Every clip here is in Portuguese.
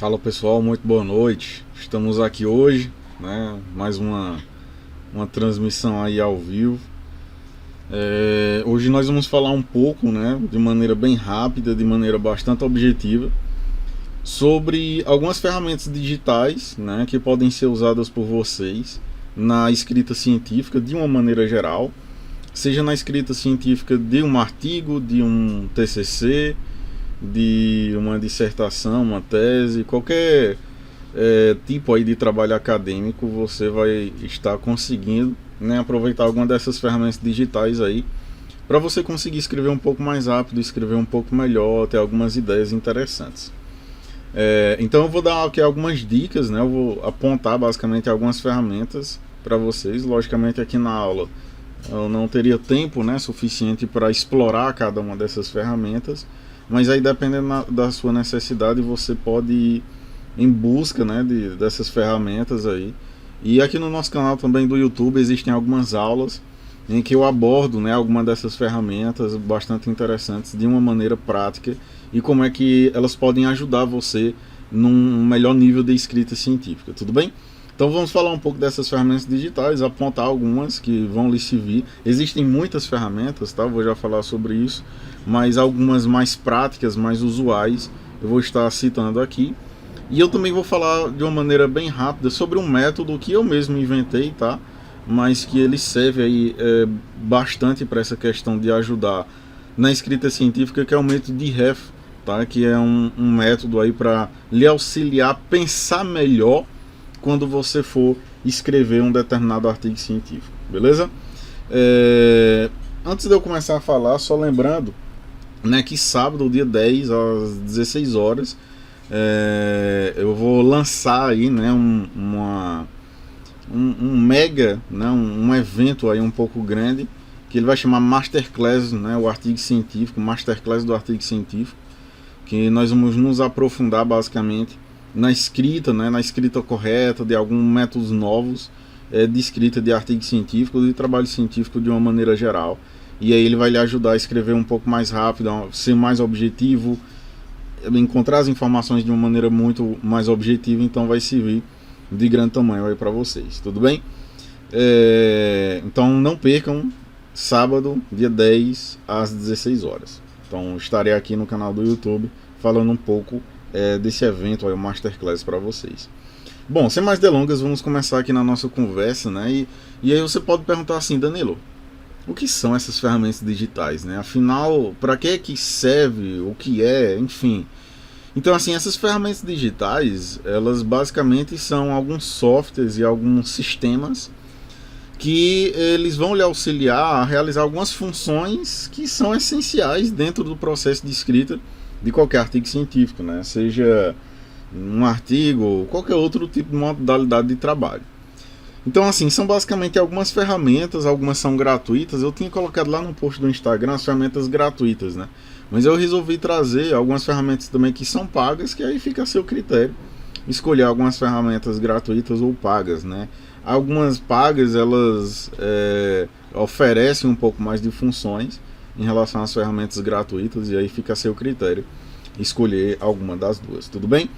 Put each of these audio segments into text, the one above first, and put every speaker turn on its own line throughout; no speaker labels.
Fala pessoal, muito boa noite. Estamos aqui hoje, né? Mais uma transmissão aí ao vivo. Hoje nós vamos falar um pouco, né? De maneira bem rápida, de maneira bastante objetiva, sobre algumas ferramentas digitais, né? Que podem ser usadas por vocês na escrita científica de uma maneira geral, seja na escrita científica de um artigo, de um TCC, de uma dissertação, uma tese, qualquer tipo aí de trabalho acadêmico, você vai estar conseguindo, né, aproveitar alguma dessas ferramentas digitais aí para você conseguir escrever um pouco mais rápido, escrever um pouco melhor, ter algumas ideias interessantes. Então eu vou dar aqui algumas dicas, né, eu vou apontar basicamente algumas ferramentas para vocês. Logicamente aqui na aula eu não teria tempo, né, suficiente para explorar cada uma dessas ferramentas, mas aí dependendo da sua necessidade você pode ir em busca, né, dessas ferramentas aí. E aqui no nosso canal também do YouTube existem algumas aulas em que eu abordo, né, algumas dessas ferramentas bastante interessantes de uma maneira prática e como é que elas podem ajudar você num melhor nível de escrita científica, tudo bem? Então vamos falar um pouco dessas ferramentas digitais, apontar algumas que vão lhe servir. Existem muitas ferramentas, tá? Eu vou já falar sobre isso, mas algumas mais práticas, mais usuais, eu vou estar citando aqui. E eu também vou falar de uma maneira bem rápida sobre um método que eu mesmo inventei, tá? Mas que ele serve aí bastante para essa questão de ajudar na escrita científica, que é o método de REF, tá? Que é um método aí para lhe auxiliar a pensar melhor quando você for escrever um determinado artigo científico, beleza? Antes de eu começar a falar, só lembrando, né, que sábado, dia 10, às 16 horas, eu vou lançar aí, né, um mega, né, um evento aí um pouco grande, que ele vai chamar Masterclass, né, o artigo científico, Masterclass do artigo científico, que nós vamos nos aprofundar basicamente na escrita, né, na escrita correta, de alguns métodos novos de escrita de artigo científico, de trabalho científico de uma maneira geral. E aí ele vai lhe ajudar a escrever um pouco mais rápido, a ser mais objetivo, encontrar as informações de uma maneira muito mais objetiva, então vai servir de grande tamanho aí para vocês, tudo bem? Então não percam, sábado, dia 10, às 16 horas. Então estarei aqui no canal do YouTube falando um pouco desse evento aí, o Masterclass, para vocês. Bom, sem mais delongas, vamos começar aqui na nossa conversa, né? E aí você pode perguntar assim, Danilo, o que são essas ferramentas digitais, né? Afinal, para que serve, o que é, enfim. Então, assim, essas ferramentas digitais, elas basicamente são alguns softwares e alguns sistemas que eles vão lhe auxiliar a realizar algumas funções que são essenciais dentro do processo de escrita de qualquer artigo científico, né? Seja um artigo ou qualquer outro tipo de modalidade de trabalho. Então, assim, são basicamente algumas ferramentas, algumas são gratuitas. Eu tinha colocado lá no post do Instagram as ferramentas gratuitas, né? Mas eu resolvi trazer algumas ferramentas também que são pagas, que aí fica a seu critério escolher algumas ferramentas gratuitas ou pagas, né? Algumas pagas, elas oferecem um pouco mais de funções em relação às ferramentas gratuitas, e aí fica a seu critério escolher alguma das duas, tudo bem?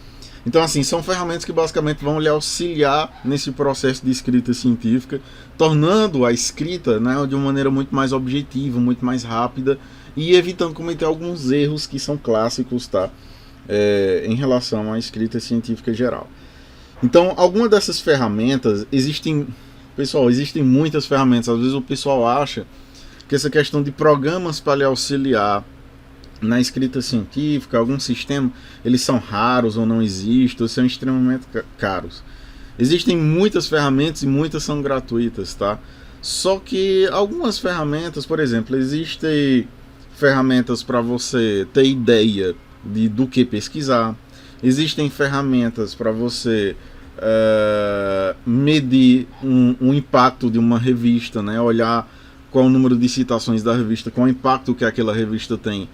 Então, assim, são ferramentas que basicamente vão lhe auxiliar nesse processo de escrita científica, tornando a escrita, né, de uma maneira muito mais objetiva, muito mais rápida, e evitando cometer alguns erros que são clássicos, tá? Em relação à escrita científica geral. Então, algumas dessas ferramentas, existem muitas ferramentas. Às vezes o pessoal acha que essa questão de programas para lhe auxiliar na escrita científica, algum sistema, eles são raros ou não existem, ou são extremamente caros. Existem muitas ferramentas e muitas são gratuitas, tá? Só que algumas ferramentas, por exemplo, existem ferramentas para você ter ideia do que pesquisar, existem ferramentas para você medir um impacto de uma revista, né? Olhar qual o número de citações da revista, qual o impacto que aquela revista tem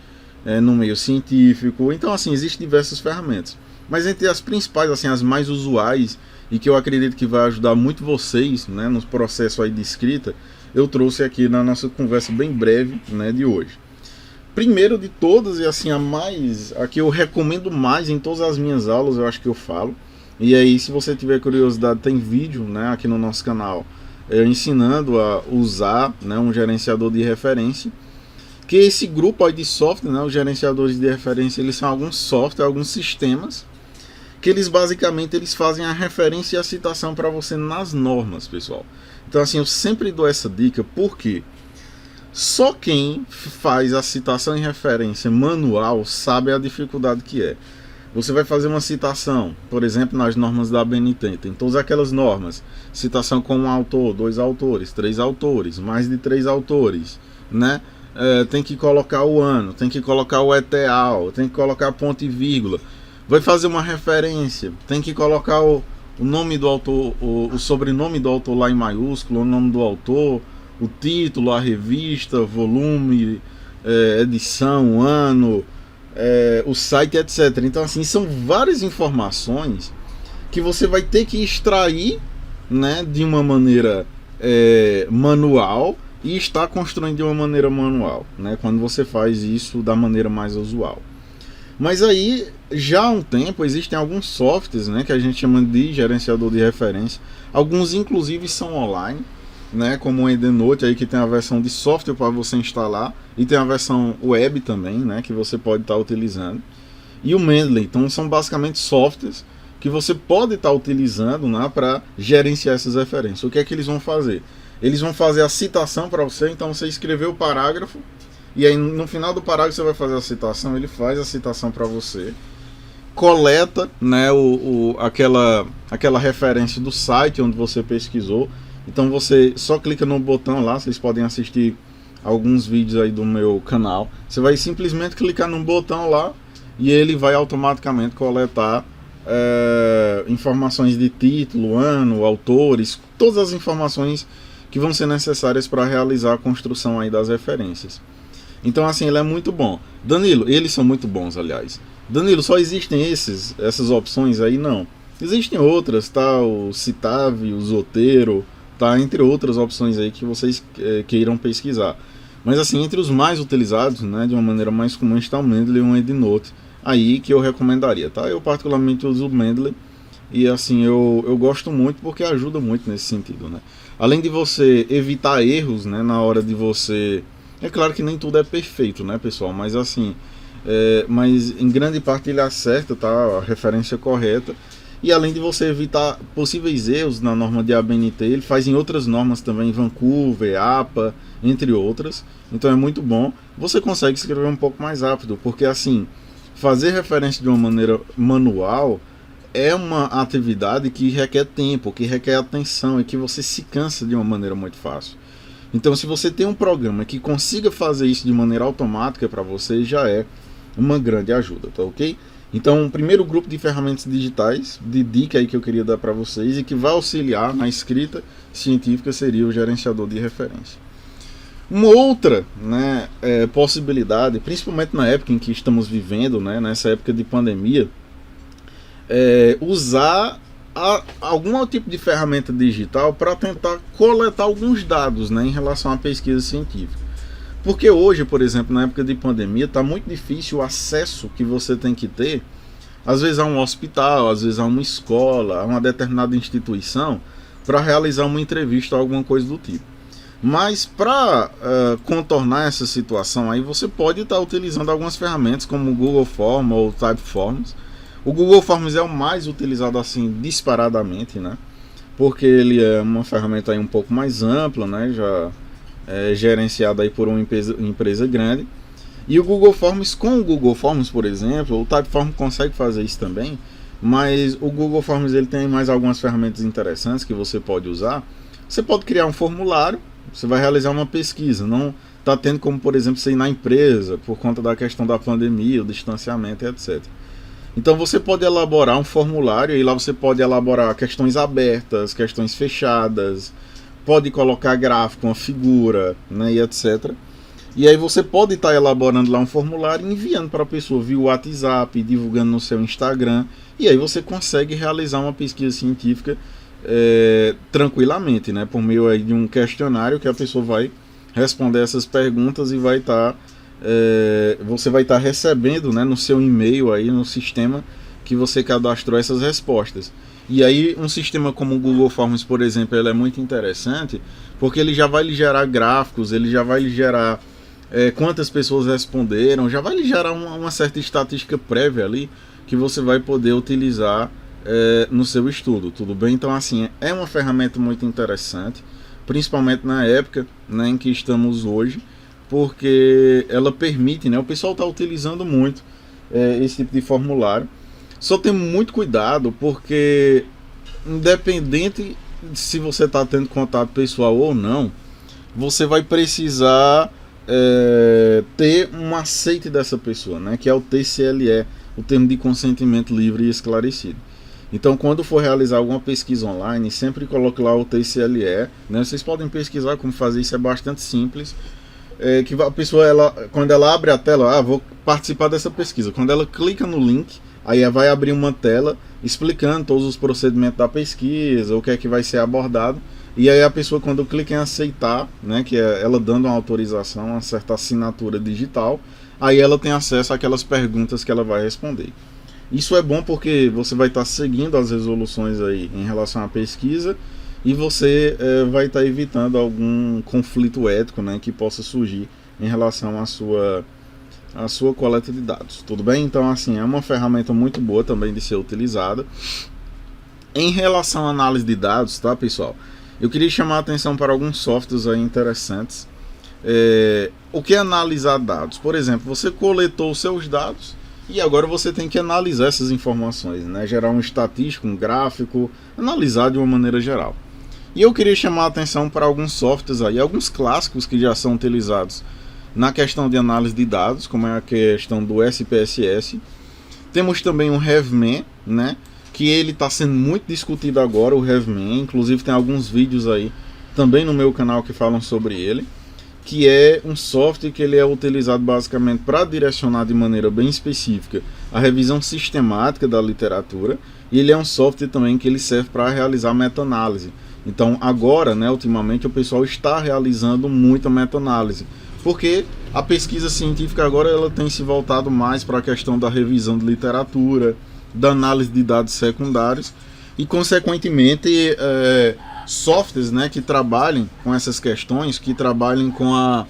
no meio científico. Então, assim, existem diversas ferramentas, mas entre as principais, assim, as mais usuais e que eu acredito que vai ajudar muito vocês, né, no processo aí de escrita, eu trouxe aqui na nossa conversa bem breve, né, de hoje. primeiro de todas, e assim, a que eu recomendo mais em todas as minhas aulas, eu acho que eu falo. E aí, se você tiver curiosidade, tem vídeo, né, aqui no nosso canal, ensinando a usar, né, um gerenciador de referência. Que esse grupo aí de software, né, os gerenciadores de referência, eles são alguns softwares, alguns sistemas, que eles basicamente fazem a referência e a citação para você nas normas, pessoal. Então assim, eu sempre dou essa dica, porque só quem faz a citação e referência manual sabe a dificuldade que é. Você vai fazer uma citação, por exemplo, nas normas da ABNT, tem todas aquelas normas, citação com um autor, 2 autores, 3 autores, mais de 3 autores, né? Tem que colocar o ano, tem que colocar o ETAL, tem que colocar ponto e vírgula. Vai fazer uma referência, tem que colocar o nome do autor, o sobrenome do autor lá em maiúsculo, o nome do autor, o título, a revista, volume, edição, ano, o site, etc. Então assim, são várias informações que você vai ter que extrair, né, de uma maneira manual, e está construindo de uma maneira manual, né, quando você faz isso da maneira mais usual. Mas aí, já há um tempo, existem alguns softwares, né, que a gente chama de gerenciador de referência. Alguns, inclusive, são online, né, como o EndNote, aí, que tem a versão de software para você instalar, e tem a versão web também, né, que você pode estar utilizando. E o Mendeley. Então, são basicamente softwares que você pode estar utilizando, né, para gerenciar essas referências. O que é que eles vão fazer? Eles vão fazer a citação para você, então você escreveu o parágrafo, e aí no final do parágrafo você vai fazer a citação, ele faz a citação para você, coleta, né, aquela referência do site onde você pesquisou, então você só clica no botão lá, vocês podem assistir alguns vídeos aí do meu canal, você vai simplesmente clicar no botão lá, e ele vai automaticamente coletar informações de título, ano, autores, todas as informações que vão ser necessárias para realizar a construção aí das referências. Então assim, ele é muito bom. Danilo, eles são muito bons, aliás. Danilo, só existem essas opções aí? Não. Existem outras, tá? O Citave, o Zotero, tá? Entre outras opções aí que vocês queiram pesquisar. Mas assim, entre os mais utilizados, né, de uma maneira mais comum, está o Mendeley e o EndNote, aí que eu recomendaria, tá? Eu particularmente uso o Mendeley, e assim, eu gosto muito porque ajuda muito nesse sentido, né? Além de você evitar erros, né, na hora de você... É claro que nem tudo é perfeito, né, pessoal? Mas assim, mas em grande parte ele acerta, tá, a referência correta. E além de você evitar possíveis erros na norma de ABNT, ele faz em outras normas também, Vancouver, APA, entre outras. Então é muito bom. Você consegue escrever um pouco mais rápido, porque assim, fazer referência de uma maneira manual é uma atividade que requer tempo, que requer atenção e que você se cansa de uma maneira muito fácil. Então, se você tem um programa que consiga fazer isso de maneira automática para você, já é uma grande ajuda, tá ok? Então, o primeiro grupo de ferramentas digitais, de dica aí que eu queria dar para vocês e que vai auxiliar na escrita científica seria o gerenciador de referência. Uma outra, né, possibilidade, principalmente na época em que estamos vivendo, né, nessa época de pandemia, usar algum tipo de ferramenta digital para tentar coletar alguns dados, né, em relação à pesquisa científica. Porque hoje, por exemplo, na época de pandemia, está muito difícil o acesso que você tem que ter, às vezes a um hospital, às vezes a uma escola, a uma determinada instituição, para realizar uma entrevista ou alguma coisa do tipo. Mas para contornar essa situação aí, você pode estar utilizando algumas ferramentas como o Google Forms ou o Typeforms. O Google Forms é o mais utilizado assim disparadamente, né? Porque ele é uma ferramenta aí um pouco mais ampla, né? Já é gerenciada aí por uma empresa grande. E o Google Forms, com o Google Forms, por exemplo, o Typeform consegue fazer isso também, mas o Google Forms ele tem mais algumas ferramentas interessantes que você pode usar. Você pode criar um formulário, você vai realizar uma pesquisa, não está tendo como, por exemplo, você ir na empresa por conta da questão da pandemia, o distanciamento, etc. Então você pode elaborar um formulário e lá você pode elaborar questões abertas, questões fechadas, pode colocar gráfico, uma figura, né, e etc. E aí você pode estar elaborando lá um formulário e enviando para a pessoa via WhatsApp, divulgando no seu Instagram, e aí você consegue realizar uma pesquisa científica tranquilamente, né, por meio aí de um questionário que a pessoa vai responder essas perguntas e vai estar você vai estar recebendo, né, no seu e-mail aí, no sistema que você cadastrou essas respostas. E aí um sistema como o Google Forms, por exemplo, ele é muito interessante, porque ele já vai lhe gerar gráficos, ele já vai lhe gerar quantas pessoas responderam, já vai lhe gerar uma certa estatística prévia ali, que você vai poder utilizar no seu estudo, tudo bem? Então, assim, é uma ferramenta muito interessante, principalmente na época, né, em que estamos hoje, porque ela permite, né, o pessoal está utilizando muito esse tipo de formulário. Só tem muito cuidado, porque independente se você está tendo contato pessoal ou não, você vai precisar ter um aceite dessa pessoa, né, que é o TCLE, o termo de consentimento livre e esclarecido. Então, quando for realizar alguma pesquisa online, sempre coloque lá o TCLE, né? Vocês podem pesquisar como fazer isso, é bastante simples. Que a pessoa, quando ela abre a tela, vou participar dessa pesquisa. Quando ela clica no link, aí vai abrir uma tela explicando todos os procedimentos da pesquisa, o que é que vai ser abordado. E aí a pessoa, quando clica em aceitar, né, que é ela dando uma autorização, uma certa assinatura digital, aí ela tem acesso àquelas perguntas que ela vai responder. Isso é bom porque você vai estar seguindo as resoluções aí em relação à pesquisa e você vai estar evitando algum conflito ético, né, que possa surgir em relação à sua coleta de dados. Tudo bem? Então, assim, é uma ferramenta muito boa também de ser utilizada. Em relação à análise de dados, tá, pessoal? Eu queria chamar a atenção para alguns softwares aí interessantes. O que é analisar dados? Por exemplo, você coletou os seus dados e agora você tem que analisar essas informações, né? Gerar um estatístico, um gráfico, analisar de uma maneira geral. E eu queria chamar a atenção para alguns softwares aí, alguns clássicos que já são utilizados na questão de análise de dados, como é a questão do SPSS. Temos também o RevMan, né? Que ele está sendo muito discutido agora, o RevMan. Inclusive tem alguns vídeos aí também no meu canal que falam sobre ele, que é um software que ele é utilizado basicamente para direcionar de maneira bem específica a revisão sistemática da literatura, e ele é um software também que ele serve para realizar meta-análise. Então agora, né, ultimamente o pessoal está realizando muita meta-análise, porque a pesquisa científica agora ela tem se voltado mais para a questão da revisão de literatura, da análise de dados secundários e consequentemente softwares, né, que trabalhem com essas questões, que trabalhem com a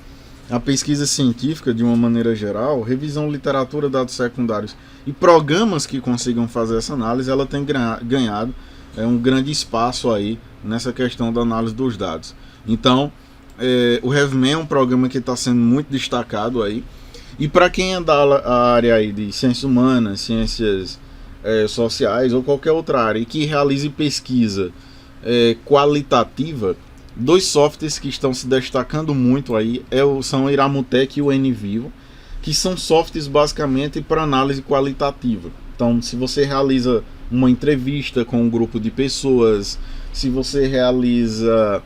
pesquisa científica de uma maneira geral, revisão literatura, dados secundários e programas que consigam fazer essa análise, ela tem ganhado um grande espaço aí nessa questão da análise dos dados. Então, o RevMan é um programa que está sendo muito destacado aí, e para quem é da área aí de ciências humanas, ciências sociais ou qualquer outra área e que realize pesquisa qualitativa, dois softwares que estão se destacando muito aí são o Iramutec e o NVivo, que são softwares basicamente para análise qualitativa. Então, se você realiza uma entrevista com um grupo de pessoas, se você realiza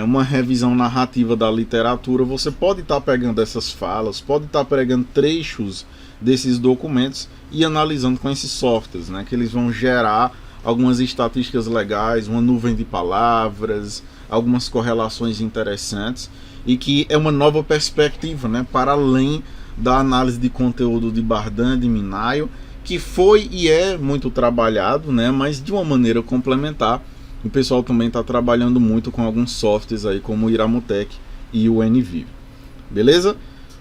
uma revisão narrativa da literatura, você pode estar pegando essas falas, pode estar pegando trechos desses documentos e analisando com esses softwares, né, que eles vão gerar algumas estatísticas legais, uma nuvem de palavras, algumas correlações interessantes, e que é uma nova perspectiva, né, para além da análise de conteúdo de Bardan, de Minayo, que foi e é muito trabalhado, né, mas de uma maneira complementar. O pessoal também está trabalhando muito com alguns softwares aí, como o Iramutec e o NVivo. Beleza?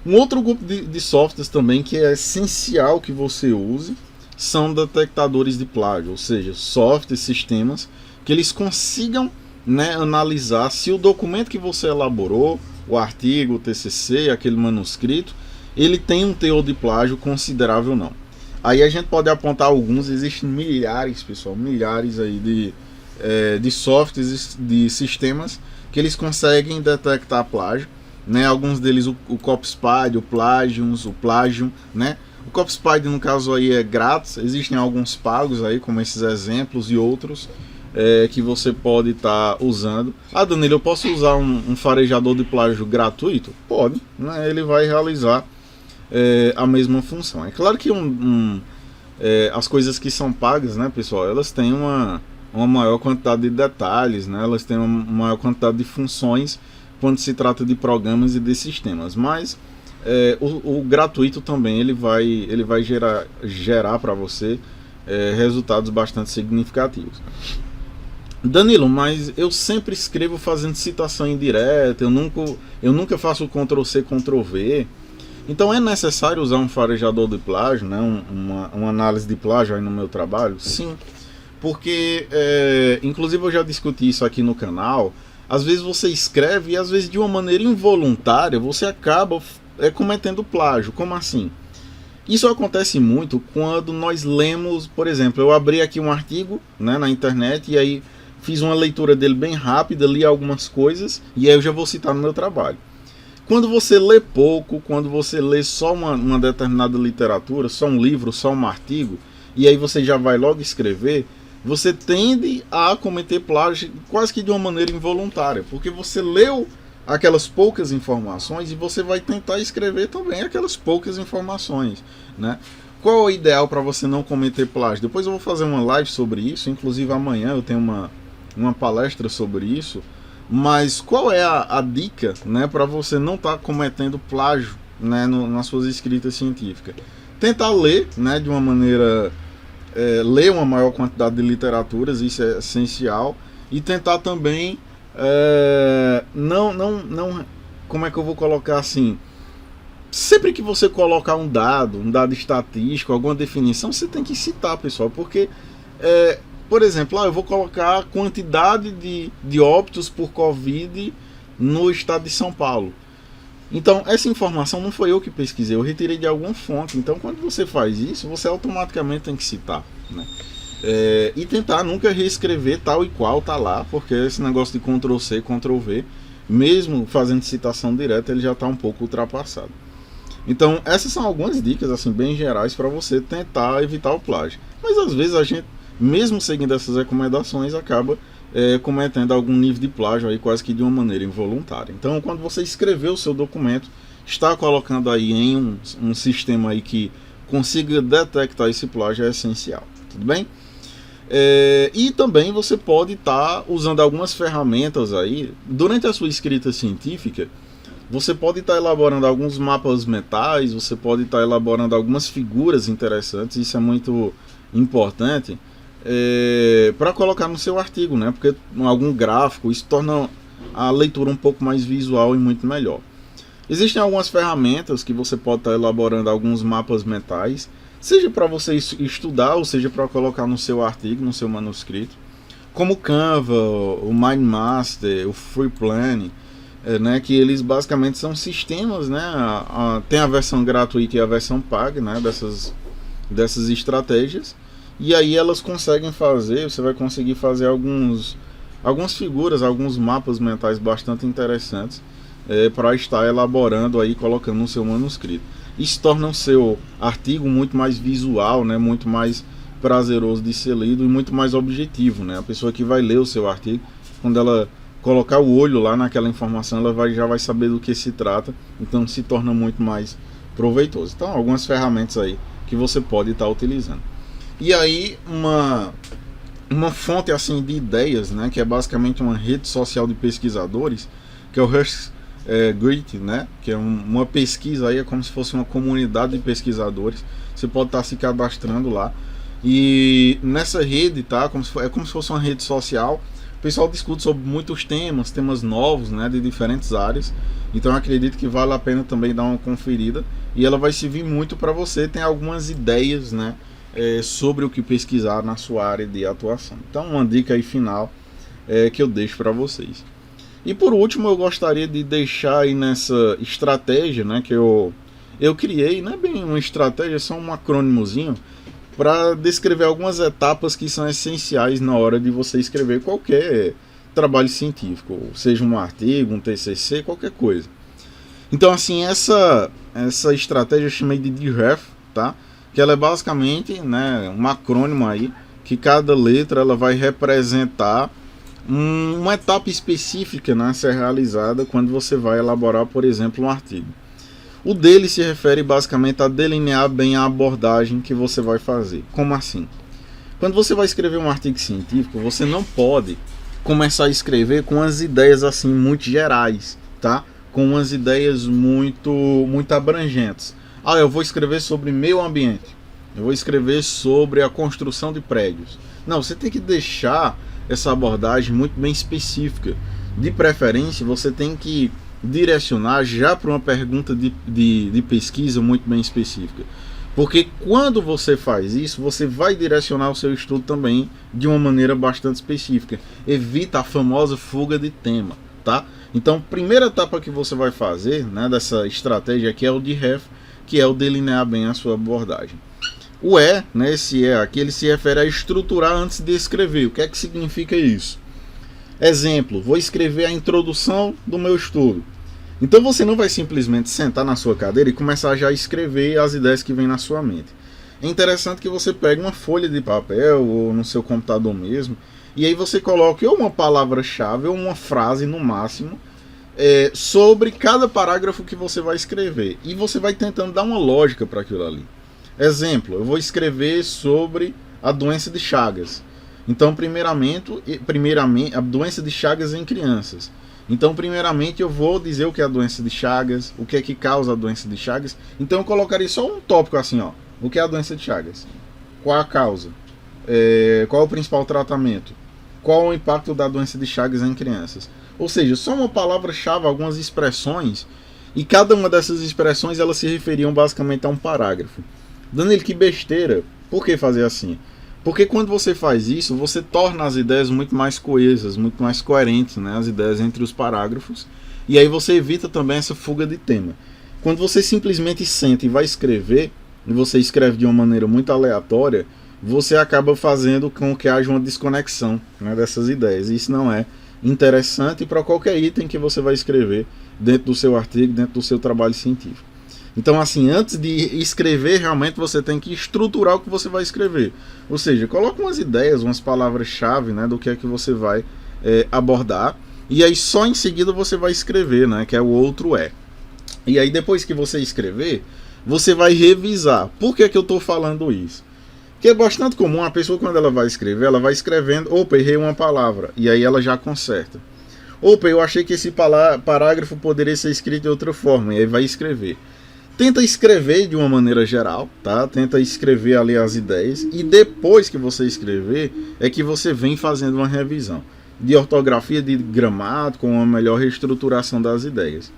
Um outro grupo de softwares também que é essencial que você use são detectadores de plágio, ou seja, softwares, sistemas que eles consigam, né, analisar se o documento que você elaborou, o artigo, o TCC, aquele manuscrito, ele tem um teor de plágio considerável ou não. Aí a gente pode apontar alguns, existem milhares, pessoal, milhares aí de softwares, de sistemas que eles conseguem detectar plágio, né? Alguns deles o Copspide, o Plagium, né? O Copspide no caso aí é grátis, existem alguns pagos aí, como esses exemplos e outros que você pode estar usando. Danilo, eu posso usar um farejador de plágio gratuito? Pode, né? Ele vai realizar a mesma função. É claro que as coisas que são pagas, né, pessoal, elas têm uma maior quantidade de detalhes, né? Elas têm uma maior quantidade de funções quando se trata de programas e de sistemas, mas o gratuito também ele vai gerar para você resultados bastante significativos. Danilo, mas eu sempre escrevo fazendo citação indireta, eu nunca faço Ctrl+C, Ctrl+V. Então é necessário usar um farejador de plágio, né? Uma análise de plágio aí no meu trabalho? Sim, porque inclusive eu já discuti isso aqui no canal. Às vezes você escreve e às vezes de uma maneira involuntária você acaba cometendo plágio. Como assim? Isso acontece muito quando nós lemos, por exemplo, eu abri aqui um artigo, né, na internet e aí fiz uma leitura dele bem rápida, li algumas coisas e aí eu já vou citar no meu trabalho. Quando você lê pouco, quando você lê só uma determinada literatura, só um livro, só um artigo, e aí você já vai logo escrever, você tende a cometer plágio quase que de uma maneira involuntária, porque você leu aquelas poucas informações e você vai tentar escrever também aquelas poucas informações, né? Qual é o ideal para você não cometer plágio? Depois eu vou fazer uma live sobre isso, inclusive amanhã eu tenho uma palestra sobre isso. Mas qual é a dica, né, para você não estar cometendo plágio, né, nas suas escritas científicas? Tentar ler, né, de uma maneira, ler uma maior quantidade de literaturas, isso é essencial, e tentar também, não, como é que eu vou colocar assim? Sempre que você colocar um dado estatístico, alguma definição, você tem que citar, pessoal, porque por exemplo, eu vou colocar a quantidade de óbitos por Covid no estado de São Paulo. Então, essa informação não foi eu que pesquisei, eu retirei de alguma fonte. Então, quando você faz isso, você automaticamente tem que citar, né? E tentar nunca reescrever tal e qual tá lá, porque esse negócio de Ctrl+C, Ctrl+V, mesmo fazendo citação direta, ele já está um pouco ultrapassado. Então, essas são algumas dicas assim bem gerais para você tentar evitar o plágio. Mas às vezes a gente, mesmo seguindo essas recomendações, acaba cometendo algum nível de plágio aí quase que de uma maneira involuntária. Então, quando você escreveu o seu documento, está colocando aí em um sistema aí que consiga detectar esse plágio é essencial, tudo bem? E também você pode estar usando algumas ferramentas aí, durante a sua escrita científica, você pode estar elaborando alguns mapas mentais, você pode estar elaborando algumas figuras interessantes, isso é muito importante, para colocar no seu artigo, né? Porque algum gráfico, isso torna a leitura um pouco mais visual e muito melhor. Existem algumas ferramentas que você pode estar elaborando alguns mapas mentais, seja para você estudar ou seja para colocar no seu artigo, no seu manuscrito, como o Canva, o MindMaster, o Freeplane, né, que eles basicamente são sistemas, né, tem a versão gratuita e a versão paga, né, dessas estratégias, e aí elas conseguem fazer, você vai conseguir fazer algumas figuras, alguns mapas mentais bastante interessantes para estar elaborando aí, colocando no seu manuscrito. Isso torna o seu artigo muito mais visual, né, muito mais prazeroso de ser lido e muito mais objetivo, né? A pessoa que vai ler o seu artigo, quando ela colocar o olho lá naquela informação, ela já vai saber do que se trata, então se torna muito mais proveitoso. Então, algumas ferramentas aí que você pode estar utilizando. E aí, uma fonte assim de ideias, né, que é basicamente uma rede social de pesquisadores, que é o HushGrit, né, que é uma pesquisa aí, é como se fosse uma comunidade de pesquisadores. Você pode estar se cadastrando lá. E nessa rede, tá, é como se fosse uma rede social. O pessoal discute sobre muitos temas novos, né, de diferentes áreas. Então eu acredito que vale a pena também dar uma conferida. E ela vai servir muito para você ter algumas ideias, né, sobre o que pesquisar na sua área de atuação. Então uma dica aí final que eu deixo para vocês. E por último eu gostaria de deixar aí nessa estratégia, né, que eu criei, não é bem uma estratégia, é só um acrônimozinho, para descrever algumas etapas que são essenciais na hora de você escrever qualquer trabalho científico, seja um artigo, um TCC, qualquer coisa. Então, assim, essa estratégia eu chamei de DREF, tá? Que ela é basicamente, né, um acrônimo aí, que cada letra ela vai representar uma etapa específica, né, a ser realizada quando você vai elaborar, por exemplo, um artigo. O dele se refere basicamente a delinear bem a abordagem que você vai fazer. Como assim? Quando você vai escrever um artigo científico, você não pode começar a escrever com as ideias assim muito gerais, tá? com umas ideias muito abrangentes. Ah, eu vou escrever sobre meio ambiente, eu vou escrever sobre a construção de prédios. Não, você tem que deixar essa abordagem muito bem específica. De preferência, você tem que direcionar já para uma pergunta de pesquisa muito bem específica. Porque quando você faz isso, você vai direcionar o seu estudo também de uma maneira bastante específica. Evita a famosa fuga de tema, tá? Então, primeira etapa que você vai fazer, né, dessa estratégia aqui é o de ref, que é o delinear bem a sua abordagem. O E, né, esse E aqui, ele se refere a estruturar antes de escrever. O que é que significa isso? Exemplo, vou escrever a introdução do meu estudo. Então você não vai simplesmente sentar na sua cadeira e começar já a escrever as ideias que vêm na sua mente. É interessante que você pegue uma folha de papel ou no seu computador mesmo, e aí você coloque ou uma palavra-chave ou uma frase no máximo sobre cada parágrafo que você vai escrever. E você vai tentando dar uma lógica para aquilo ali. Exemplo, eu vou escrever sobre a doença de Chagas. Então, primeiramente, a doença de Chagas em crianças. Então, primeiramente, eu vou dizer o que é a doença de Chagas, o que é que causa a doença de Chagas. Então, eu colocaria só um tópico assim, ó. O que é a doença de Chagas? Qual a causa? Qual é o principal tratamento? Qual o impacto da doença de Chagas em crianças? Ou seja, só uma palavra-chave, algumas expressões, e cada uma dessas expressões elas se referiam basicamente a um parágrafo. Danilo, que besteira. Por que fazer assim? Porque quando você faz isso, você torna as ideias muito mais coesas, muito mais coerentes, né? As ideias entre os parágrafos. E aí você evita também essa fuga de tema. Quando você simplesmente senta e vai escrever, e você escreve de uma maneira muito aleatória, você acaba fazendo com que haja uma desconexão, né, dessas ideias. E isso não é interessante para qualquer item que você vai escrever dentro do seu artigo, dentro do seu trabalho científico. Então, assim, antes de escrever, realmente você tem que estruturar o que você vai escrever. Ou seja, coloca umas ideias, umas palavras-chave, né, do que é que você vai abordar. E aí só em seguida você vai escrever, né, que é o outro E. E aí depois que você escrever, você vai revisar. Por que é que eu estou falando isso? Porque é bastante comum a pessoa, quando ela vai escrever, ela vai escrevendo, opa, errei uma palavra. E aí ela já conserta. Opa, eu achei que esse parágrafo poderia ser escrito de outra forma. E aí vai escrever. Tenta escrever de uma maneira geral, tá? Tenta escrever ali as ideias e depois que você escrever é que você vem fazendo uma revisão de ortografia, de gramática, com uma melhor reestruturação das ideias.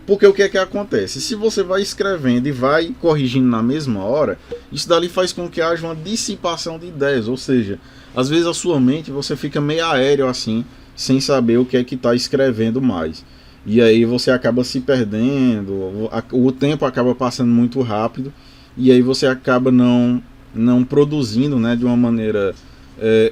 Porque o que é que acontece? Se você vai escrevendo e vai corrigindo na mesma hora, isso dali faz com que haja uma dissipação de ideias, ou seja, às vezes a sua mente você fica meio aéreo assim, sem saber o que é que está escrevendo mais. E aí você acaba se perdendo, o tempo acaba passando muito rápido, e aí você acaba não produzindo, né, de uma maneira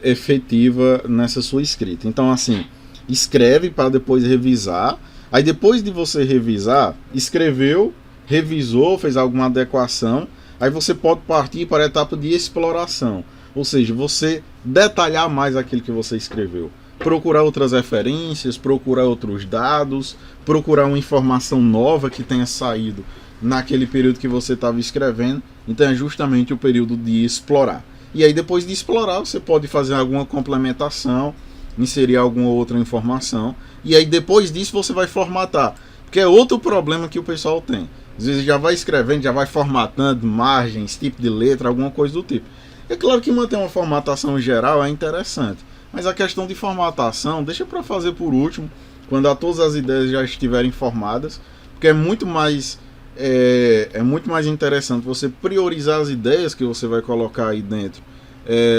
efetiva nessa sua escrita. Então, assim, escreve para depois revisar. Aí depois de você revisar, escreveu, revisou, fez alguma adequação, aí você pode partir para a etapa de exploração. Ou seja, você detalhar mais aquilo que você escreveu. Procurar outras referências, procurar outros dados, procurar uma informação nova que tenha saído naquele período que você estava escrevendo. Então é justamente o período de explorar. E aí depois de explorar, você pode fazer alguma complementação, inserir alguma outra informação. E aí depois disso você vai formatar. Porque é outro problema que o pessoal tem. Às vezes já vai escrevendo, já vai formatando margens, tipo de letra, alguma coisa do tipo. É claro que manter uma formatação geral é interessante. Mas a questão de formatação, deixa para fazer por último, quando todas as ideias já estiverem formadas, porque é muito mais interessante você priorizar as ideias que você vai colocar aí dentro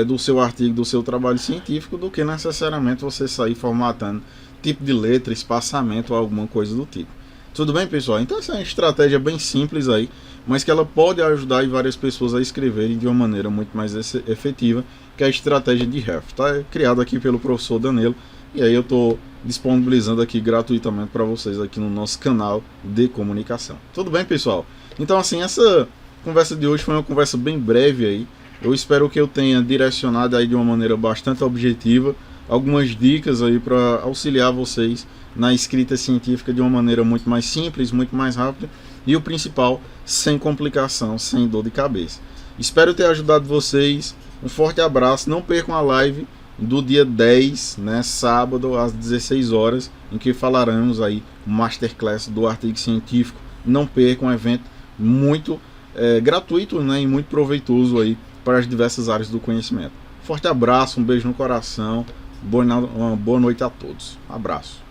do seu artigo, do seu trabalho científico, do que necessariamente você sair formatando tipo de letra, espaçamento ou alguma coisa do tipo. Tudo bem, pessoal? Então essa é uma estratégia bem simples aí, mas que ela pode ajudar várias pessoas a escreverem de uma maneira muito mais efetiva, que é a estratégia de REF. Tá criado aqui pelo professor Danilo, e aí eu estou disponibilizando aqui gratuitamente para vocês aqui no nosso canal de comunicação. Tudo bem, pessoal? Então, assim, essa conversa de hoje foi uma conversa bem breve aí. Eu espero que eu tenha direcionado aí de uma maneira bastante objetiva algumas dicas aí para auxiliar vocês na escrita científica de uma maneira muito mais simples, muito mais rápida e o principal, sem complicação, sem dor de cabeça. Espero ter ajudado vocês. Um forte abraço, não percam a live do dia 10, né, sábado às 16 horas, em que falaremos aí Masterclass do artigo científico. Não percam, um evento muito gratuito, né, e muito proveitoso aí para as diversas áreas do conhecimento. Forte abraço, um beijo no coração, uma boa noite a todos. Abraço.